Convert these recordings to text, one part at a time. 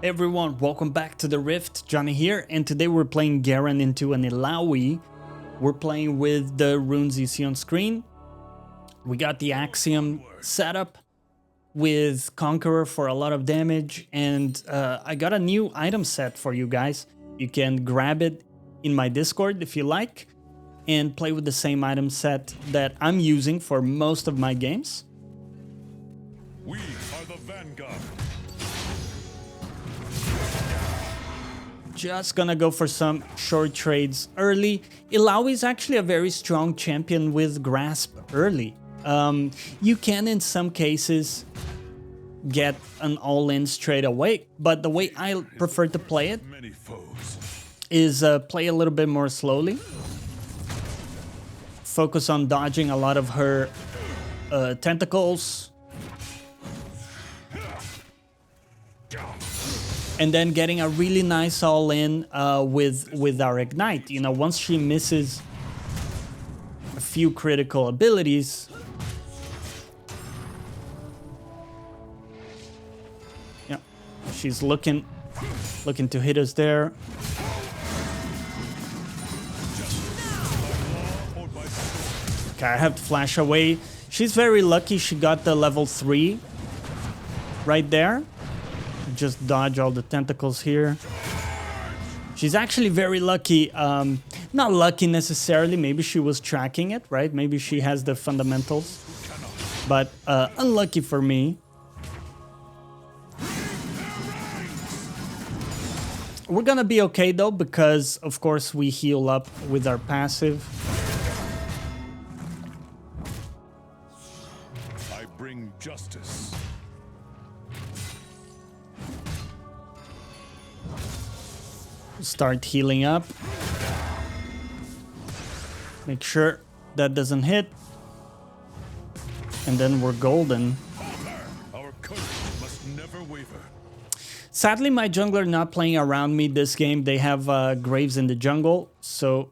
Hey everyone, welcome back to the Rift. Johnny here, and today we're playing Garen into an Illaoi. We're playing with the runes you see on screen. We got the Axiom setup with Conqueror for a lot of damage, and I got a new item set for you guys. You can grab it in my Discord if you like, and play with the same item set that I'm using for most of my games. We are the Vanguard. Just gonna go for some short trades early. Illaoi is actually a very strong champion with grasp early. You can in some cases get an all-in straight away, but the way I prefer to play it is play a little bit more slowly. Focus on dodging a lot of her tentacles. And then getting a really nice all-in with our Ignite. You know, once she misses a few critical abilities, yeah, she's looking to hit us there. Okay, I have to flash away. She's very lucky she got the level 3 right there. Just dodge all the tentacles here. She's actually very lucky. Not lucky necessarily. Maybe she was tracking it, right? Maybe she has the fundamentals. But unlucky for me. We're gonna be okay though, because of course we heal up with our passive. I bring justice. Start healing up. Make sure that doesn't hit. And then we're golden. Our courage must never waver. Sadly, my jungler not playing around me this game. They have Graves in the jungle, so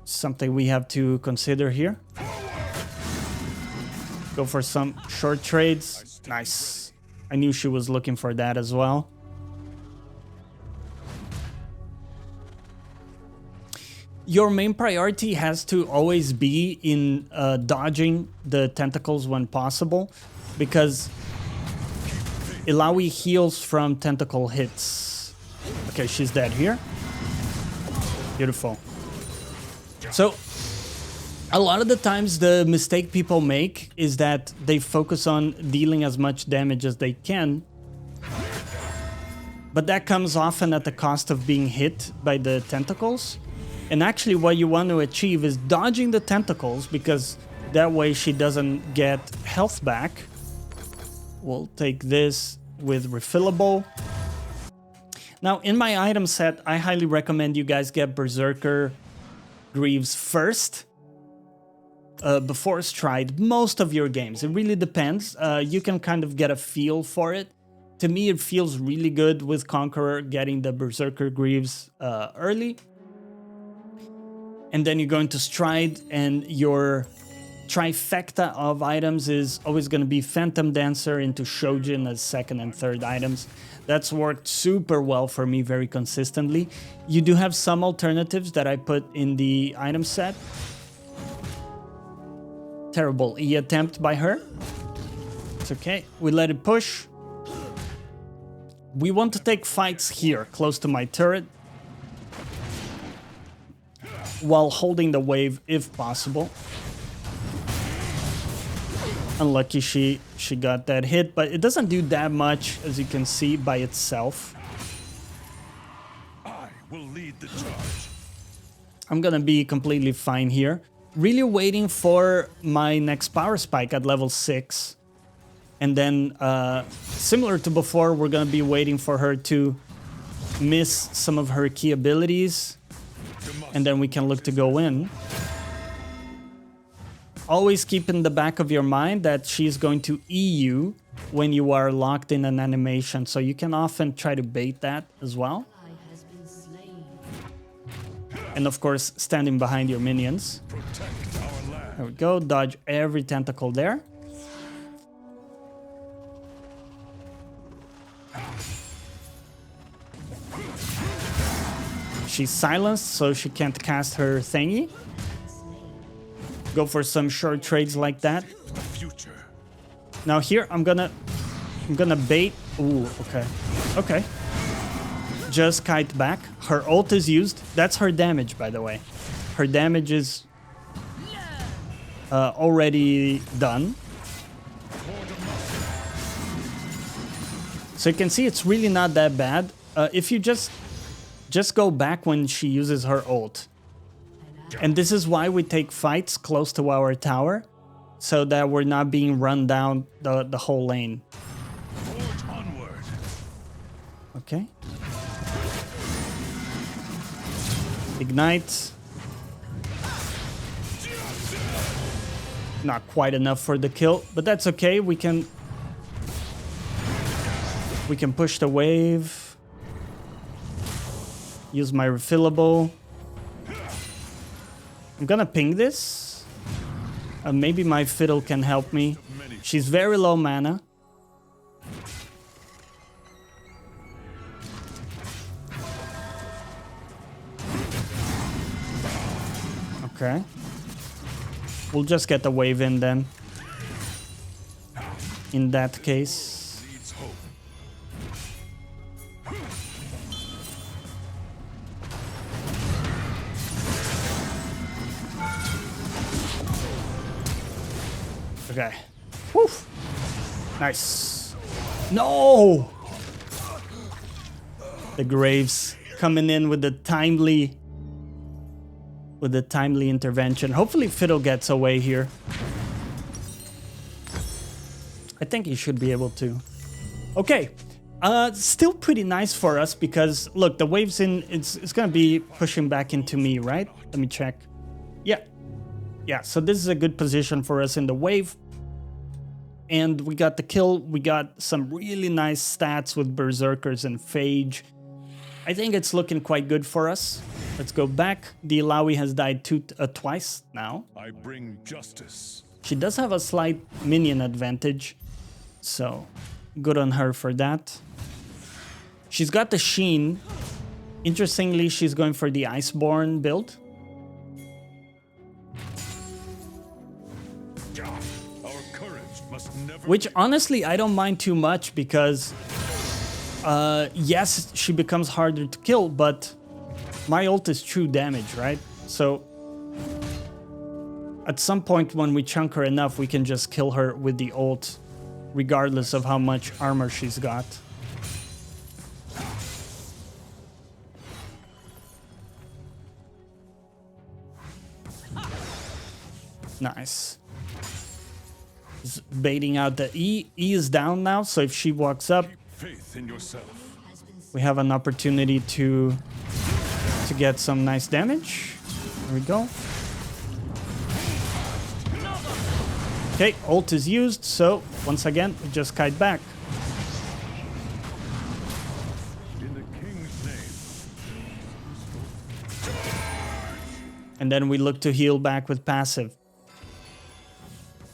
something we have to consider here. Go for some short trades. Nice. I knew she was looking for that as well. Your main priority has to always be in dodging the tentacles when possible, because Illaoi heals from tentacle hits. Okay, she's dead here. Beautiful. So, a lot of the times the mistake people make is that they focus on dealing as much damage as they can, but that comes often at the cost of being hit by the tentacles. And actually what you want to achieve is dodging the tentacles, because that way she doesn't get health back. We'll take this with refillable. Now in my item set, I highly recommend you guys get Berserker Greaves first. Before Stride, most of your games. It really depends. You can kind of get a feel for it. To me, it feels really good with Conqueror getting the Berserker Greaves early. And then you go into Stride, and your trifecta of items is always going to be Phantom Dancer into Shojin as second and third items. That's worked super well for me very consistently. You do have some alternatives that I put in the item set. Terrible E attempt by her. It's okay. We let it push. We want to take fights here, close to my turret, while holding the wave if possible. Unlucky she got that hit, but it doesn't do that much, as you can see, by itself. I will lead the charge. I'm gonna be completely fine here. Really waiting for my next power spike at level 6. And then, similar to before, we're gonna be waiting for her to miss some of her key abilities. And then we can look to go in. Always keep in the back of your mind that she's going to E you when you are locked in an animation. So you can often try to bait that as well. And of course, standing behind your minions. There we go, dodge every tentacle there. She's silenced, so she can't cast her thingy. Go for some short trades like that. Future. Now here, I'm gonna bait. Ooh, okay. Okay. Just kite back. Her ult is used. That's her damage, by the way. Her damage is already done. So you can see it's really not that bad. If you just go back when she uses her ult. And this is why we take fights close to our tower, so that we're not being run down the whole lane. Forge onward. Okay. Ignite. Not quite enough for the kill, but that's okay. We can push the wave. Use my refillable. I'm gonna ping this. Maybe my fiddle can help me. She's very low mana. Okay. We'll just get the wave in then. In that case. Needs hope. Okay. Woo! Nice. No! The Graves coming in with the timely intervention. Hopefully Fiddle gets away here. I think he should be able to. Okay. Still pretty nice for us because look, the wave's in, it's gonna be pushing back into me, right? Let me check. Yeah. Yeah, so this is a good position for us in the wave. And we got the kill. We got some really nice stats with berserkers and phage. I think it's looking quite good for us. Let's go back. The Illaoi has died twice now. I bring justice. She does have a slight minion advantage, so good on her for that. She's got the Sheen. Interestingly, she's going for the Iceborne build. Our courage must never. Which honestly, I don't mind too much because, yes, she becomes harder to kill, but my ult is true damage, right? So at some point when we chunk her enough, we can just kill her with the ult, regardless of how much armor she's got. Nice. Just baiting out the E. E is down now, so if she walks up, Faith in yourself. we have an opportunity to get some nice damage. There we go. Okay, ult is used, so once again, we just kite back. In the king's name. And then we look to heal back with passive.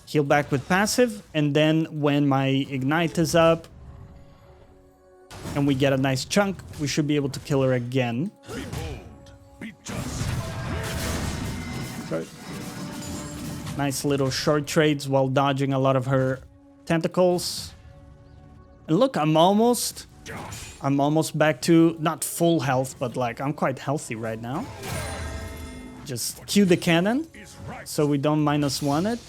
Heal back with passive, and then when my ignite is up, and we get a nice chunk, we should be able to kill her again. Be bold. Be just. Good. Nice little short trades while dodging a lot of her tentacles. And look, I'm almost back to not full health, but like I'm quite healthy right now. Just cue the cannon so we don't -1 it.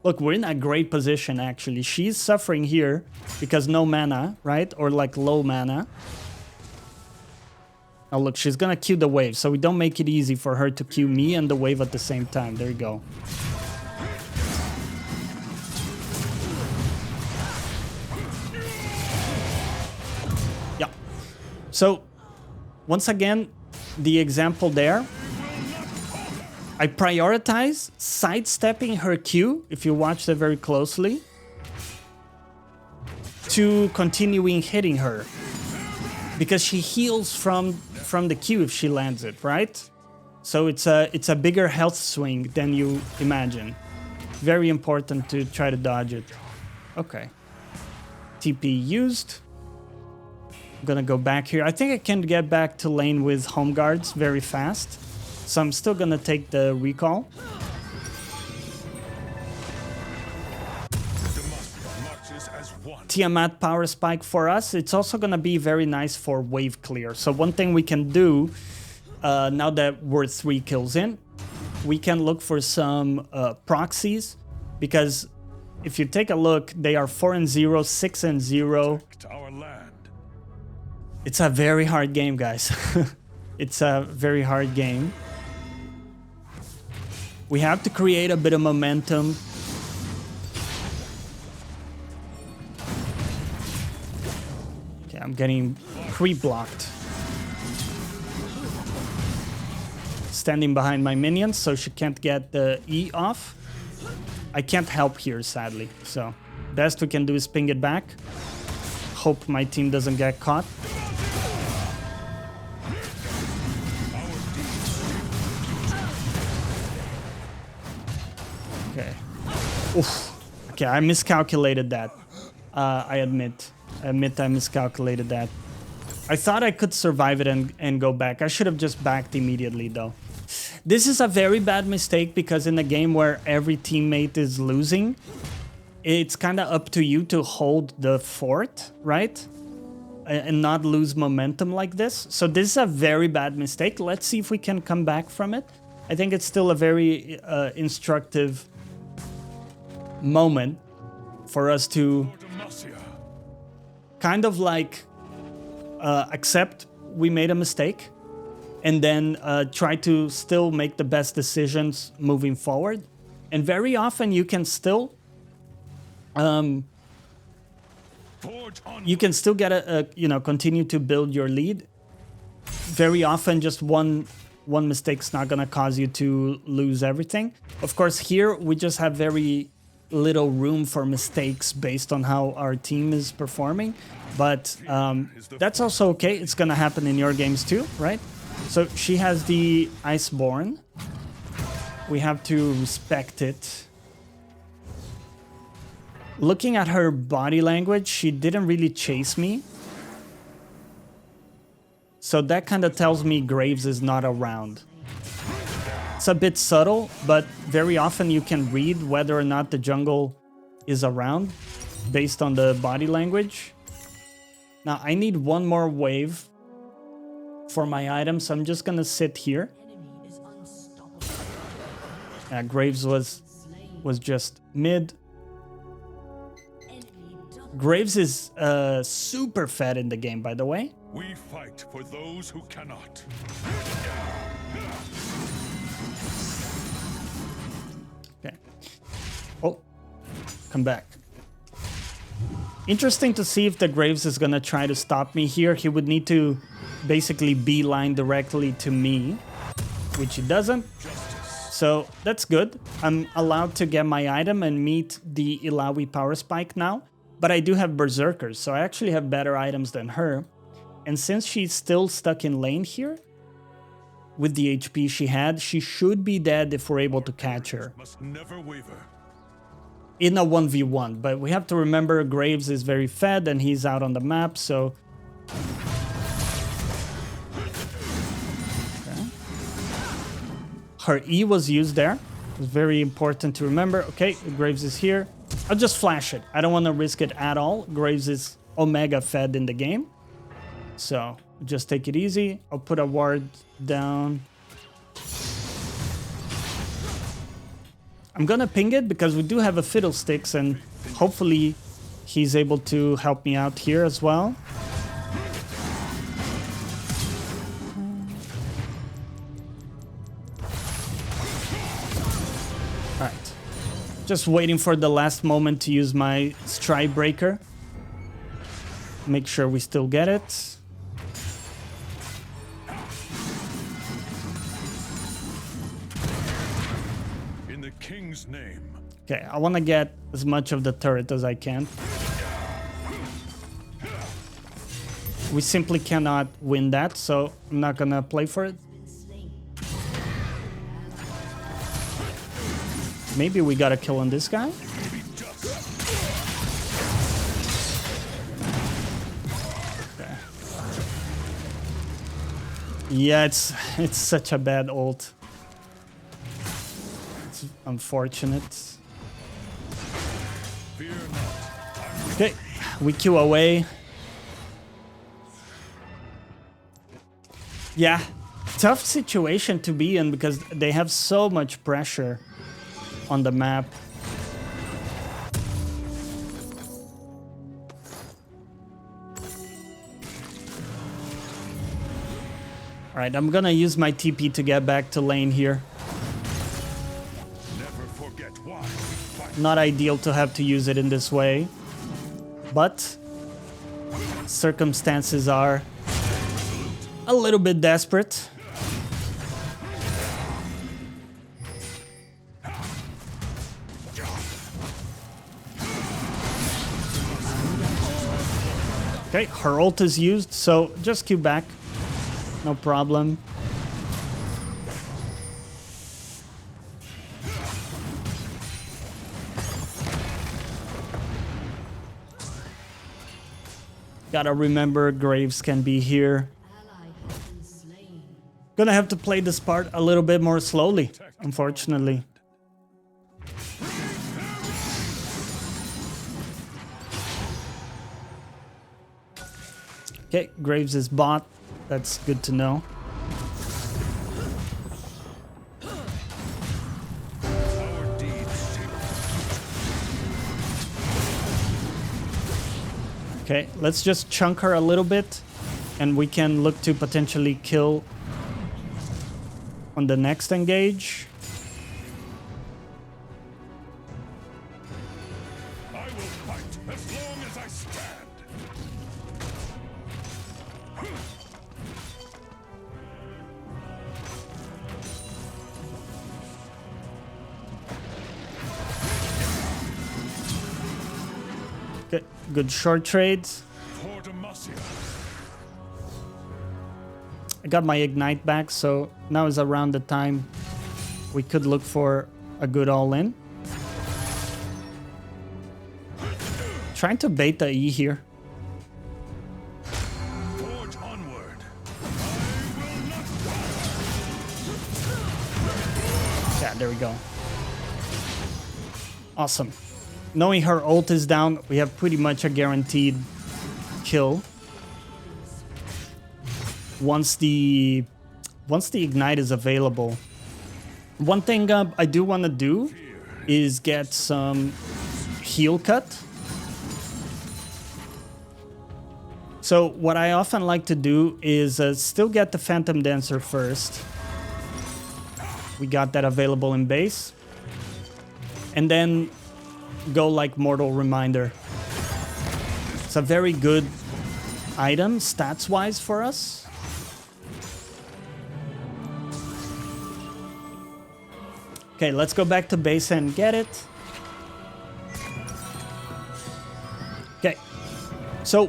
Look, we're in a great position actually. She's suffering here because no mana, right? Or like low mana. Oh look, she's gonna cue the wave, so we don't make it easy for her to cue me and the wave at the same time. There you go. Yeah. So, once again, the example there. I prioritize sidestepping her Q, if you watch that very closely, to continuing hitting her. Because she heals from the Q if she lands it, right? So it's a bigger health swing than you imagine. Very important to try to dodge it. Okay. TP used. I'm gonna go back here. I think I can get back to lane with home guards very fast. So I'm still gonna take the recall. Tiamat power spike for us. It's also gonna be very nice for wave clear. So one thing we can do, now that we're 3 kills in, we can look for some proxies, because if you take a look, they are 4 and 0, 6 and 0. Our land. It's a very hard game, guys. It's a very hard game. We have to create a bit of momentum. Okay, I'm getting creep blocked. Standing behind my minions, so she can't get the E off. I can't help here, sadly. So, best we can do is ping it back. Hope my team doesn't get caught. Okay. Oof. Okay, I miscalculated that. I admit I miscalculated that. I thought I could survive it and go back. I should have just backed immediately, though. This is a very bad mistake, because in a game where every teammate is losing, it's kind of up to you to hold the fort, right? And not lose momentum like this. So this is a very bad mistake. Let's see if we can come back from it. I think it's still a very instructive moment for us to kind of like accept we made a mistake, and then try to still make the best decisions moving forward. And very often you can still get a continue to build your lead. Very often just one mistake's not gonna cause you to lose everything. Of course, here we just have very little room for mistakes based on how our team is performing, but that's also okay. It's gonna happen in your games too, right? So she has the Iceborne. We have to respect it. Looking at her body language, she didn't really chase me. So that kind of tells me Graves is not around. It's a bit subtle, but very often you can read whether or not the jungle is around based on the body language. Now I need one more wave for my item, so I'm just gonna sit here. Graves was just mid. Graves is super fed in the game, by the way. We fight for those who cannot. Okay. Oh, come back. Interesting to see if the Graves is gonna try to stop me here. He would need to basically beeline directly to me, which he doesn't. So that's good. I'm allowed to get my item and meet the Illaoi power spike now. But I do have berserkers, so I actually have better items than her. And since she's still stuck in lane here, with the HP she had, she should be dead if we're able to catch her. Must never waver. In a 1v1, but we have to remember Graves is very fed and he's out on the map, so... Okay. Her E was used there. It's very important to remember. Okay, Graves is here. I'll just flash it. I don't want to risk it at all. Graves is Omega fed in the game. So, just take it easy. I'll put a ward down. I'm gonna ping it because we do have a Fiddlesticks, and hopefully he's able to help me out here as well. Alright. Just waiting for the last moment to use my Stride Breaker. Make sure we still get it. In the king's name. Okay, I want to get as much of the turret as I can. We simply cannot win that, so I'm not gonna play for it. Maybe we got a kill on this guy. Okay. Yeah, it's such a bad ult. It's unfortunate. Fear not. Okay, we queue away. Yeah, tough situation to be in because they have so much pressure on the map. Alright, I'm gonna use my TP to get back to lane here. Never forget why we fight. Not ideal to have to use it in this way, but circumstances are a little bit desperate. Okay, her ult is used, so just queue back. No problem. Gotta remember Graves can be here. Gonna have to play this part a little bit more slowly, unfortunately. Okay, Graves is bot. That's good to know. Our deeds shape Okay, let's just chunk her a little bit, and we can look to potentially kill on the next engage. I will fight as long as I stand. Okay, good short trades. For Demacia. I got my ignite back, so now is around the time we could look for a good all-in. Trying to bait the E here. Forge onward. Yeah, there we go. Awesome. Knowing her ult is down, we have pretty much a guaranteed kill. Once the ignite is available. One thing I do want to do is get some heal cut. So what I often like to do is still get the Phantom Dancer first. We got that available in base. And then go like Mortal Reminder. It's a very good item stats-wise for us. Okay, let's go back to base and get it. Okay, so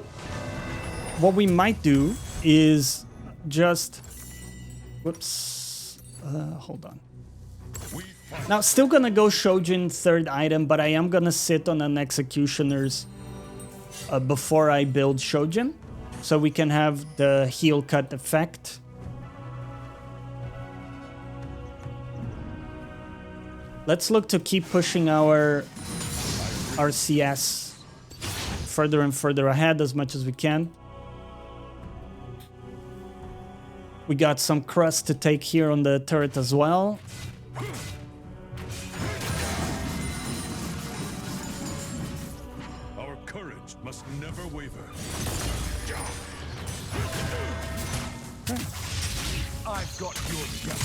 what we might do is just... Whoops. Hold on. Now, still gonna go Shojin third item, but I am gonna sit on an Executioner's before I build Shojin, so we can have the heal cut effect. Let's look to keep pushing our CS further and further ahead as much as we can. We got some crust to take here on the turret as well. Our courage must never waver. I've got your back.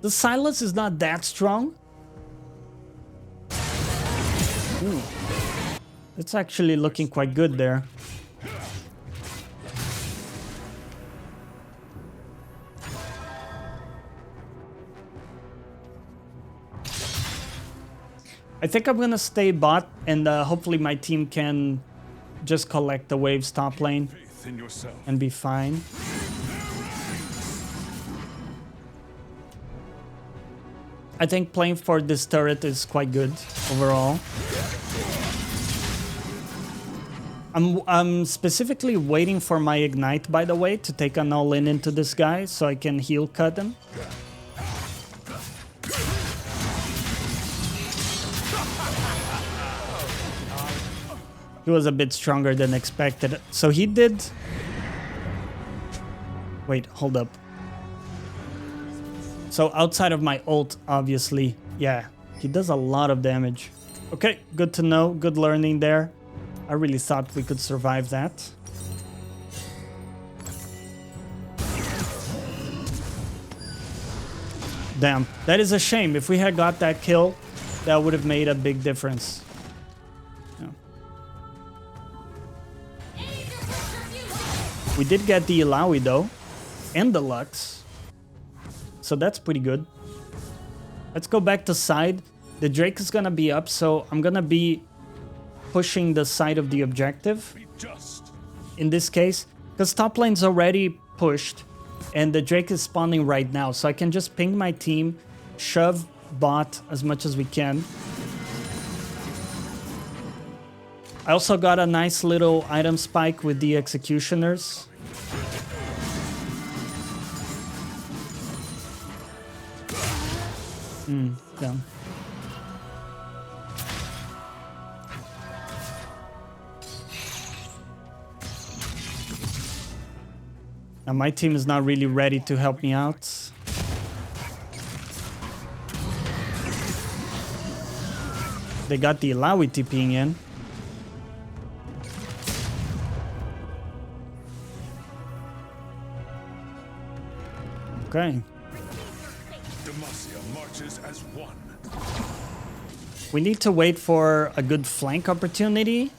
The silence is not that strong. Ooh. It's actually looking quite good there. I think I'm gonna stay bot, and hopefully my team can just collect the waves top lane Faith in yourself. and be fine. I think playing for this turret is quite good overall. I'm specifically waiting for my ignite, by the way, to take an all-in into this guy so I can heal cut him. He was a bit stronger than expected. So he did... Wait, hold up. So outside of my ult, obviously, yeah, he does a lot of damage. Okay, good to know. Good learning there. I really thought we could survive that. Damn, that is a shame. If we had got that kill, that would have made a big difference. Yeah. We did get the Illaoi though, and the Lux. So that's pretty good. Let's go back to side. The Drake is gonna be up, so I'm gonna be pushing the side of the objective. In this case, because top lane's already pushed, and the Drake is spawning right now, so I can just ping my team, shove bot as much as we can. I also got a nice little item spike with the executioners. Damn. Now my team is not really ready to help me out. They got the Illaoi TPing in. Okay. Marches as one. We need to wait for a good flank opportunity.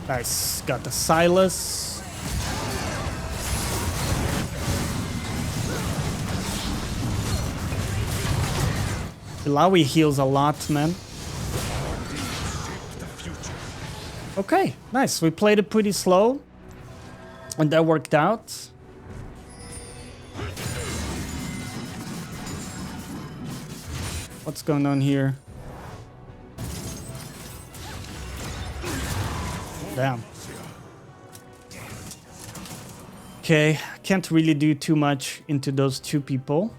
Nice, got the Silas. Illaoi heals a lot, man. Okay, nice. We played it pretty slow, and that worked out. What's going on here? Damn. Okay, can't really do too much into those two people.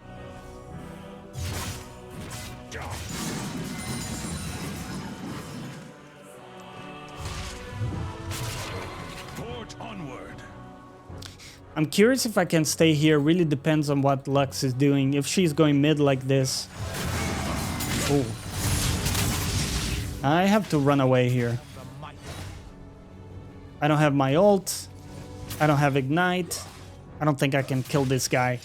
Forge onward. I'm curious if I can stay here. Really depends on what Lux is doing. If she's going mid like this. Oh. I have to run away here. I don't have my ult. I don't have ignite. I don't think I can kill this guy.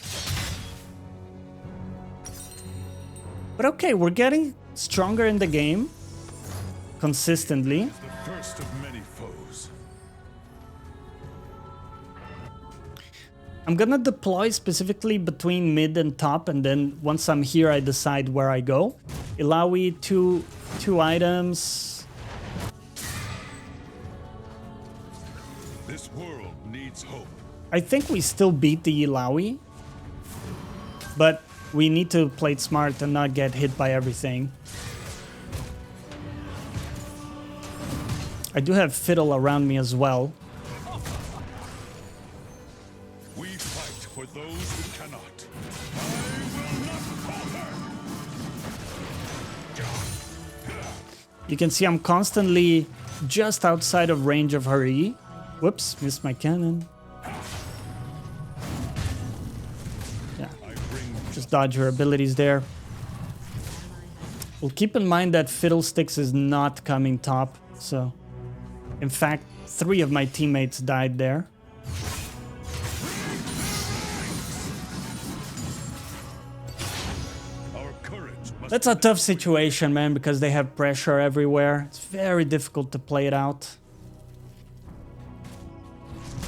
But okay, we're getting stronger in the game. Consistently. The first of many foes. I'm gonna deploy specifically between mid and top, and then once I'm here, I decide where I go. Illaoi, two items. This world needs hope. I think we still beat the Illaoi, but we need to play it smart and not get hit by everything. I do have Fiddle around me as well. We fight for those who cannot. I will not falter. You can see I'm constantly just outside of range of her E. Whoops, missed my cannon. Yeah, just dodge her abilities there. Well, keep in mind that Fiddlesticks is not coming top, so... In fact, 3 of my teammates died there. That's a tough situation, man, because they have pressure everywhere. It's very difficult to play it out.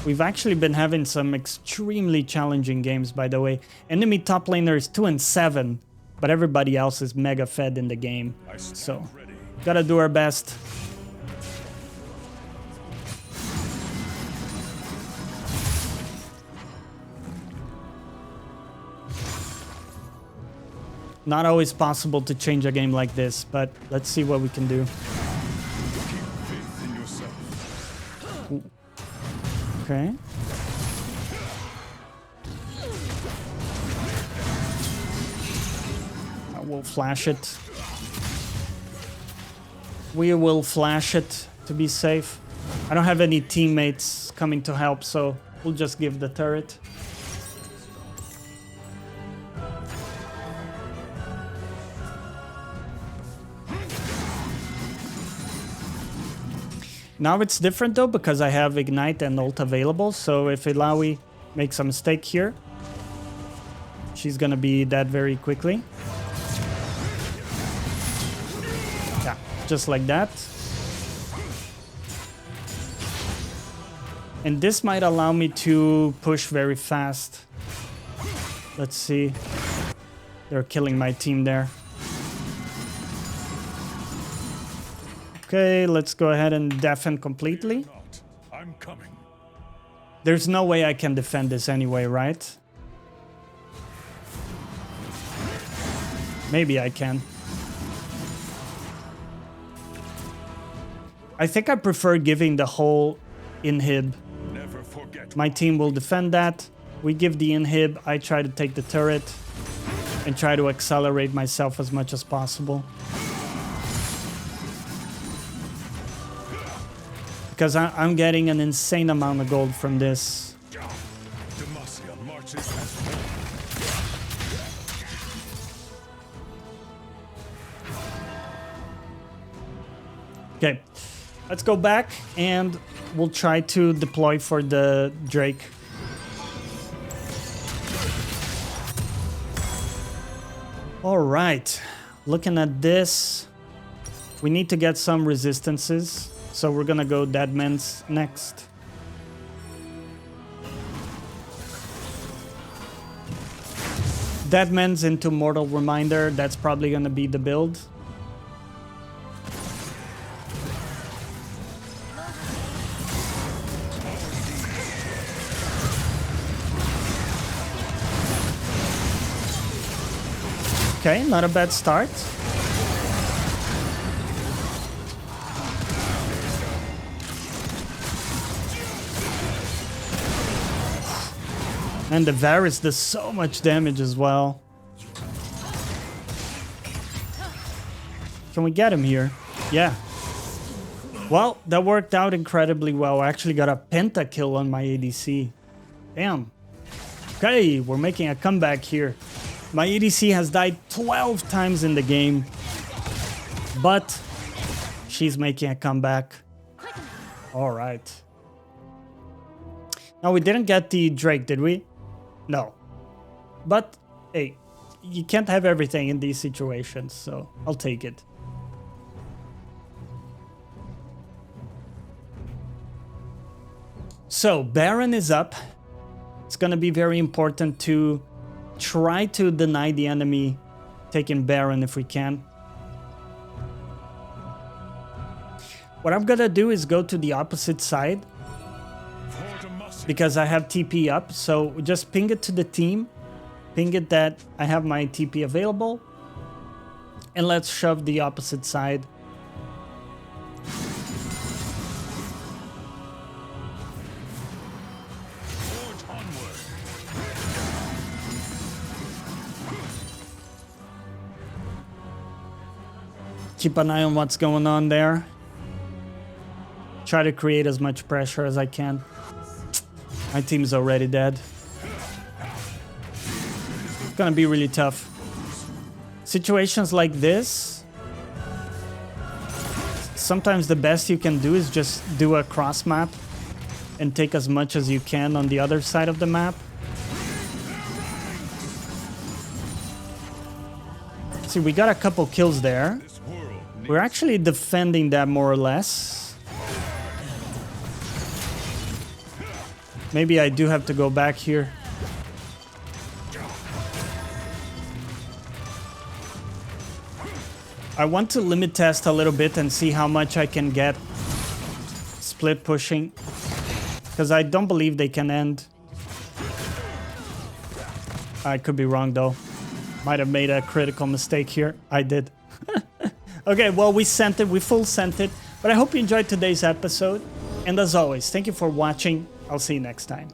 We've actually been having some extremely challenging games, by the way. Enemy top laner is 2 and 7, but everybody else is mega fed in the game. So, gotta do our best. Not always possible to change a game like this, but let's see what we can do. Okay. I will flash it. We will flash it to be safe. I don't have any teammates coming to help, so we'll just give the turret. Now it's different though, because I have Ignite and ult available, so if Illaoi makes a mistake here, she's gonna be dead very quickly. Yeah, just like that. And this might allow me to push very fast. Let's see. They're killing my team there. Okay, let's go ahead and defend completely. I'm coming. There's no way I can defend this anyway, right? Maybe I can. I think I prefer giving the whole inhib. Never forget. My team will defend that. We give the inhib, I try to take the turret and try to accelerate myself as much as possible. Because I'm getting an insane amount of gold from this. Okay, let's go back and we'll try to deploy for the Drake. All right, looking at this, we need to get some resistances. So we're gonna go Deadman's next. Deadman's into Mortal Reminder. That's probably gonna be the build. Okay, not a bad start. And the Varus does so much damage as well. Can we get him here? Yeah. Well, that worked out incredibly well. I actually got a pentakill on my ADC. Damn. Okay, we're making a comeback here. My ADC has died 12 times in the game. But she's making a comeback. Alright. Now, we didn't get the Drake, did we? No. But, hey, you can't have everything in these situations, so I'll take it. So, Baron is up. It's gonna be very important to try to deny the enemy taking Baron if we can. What I'm gonna do is go to the opposite side, because I have TP up, so just ping it to the team. Ping it that I have my TP available. And let's shove the opposite side. Keep an eye on what's going on there. Try to create as much pressure as I can. My team's already dead. It's gonna be really tough. Situations like this, sometimes the best you can do is just do a cross map and take as much as you can on the other side of the map. See, we got a couple kills there. We're actually defending that more or less. Maybe I do have to go back here. I want to limit test a little bit and see how much I can get split pushing. Because I don't believe they can end. I could be wrong though. Might have made a critical mistake here. I did. Okay, well, we sent it. We full sent it. But I hope you enjoyed today's episode. And as always, thank you for watching. I'll see you next time.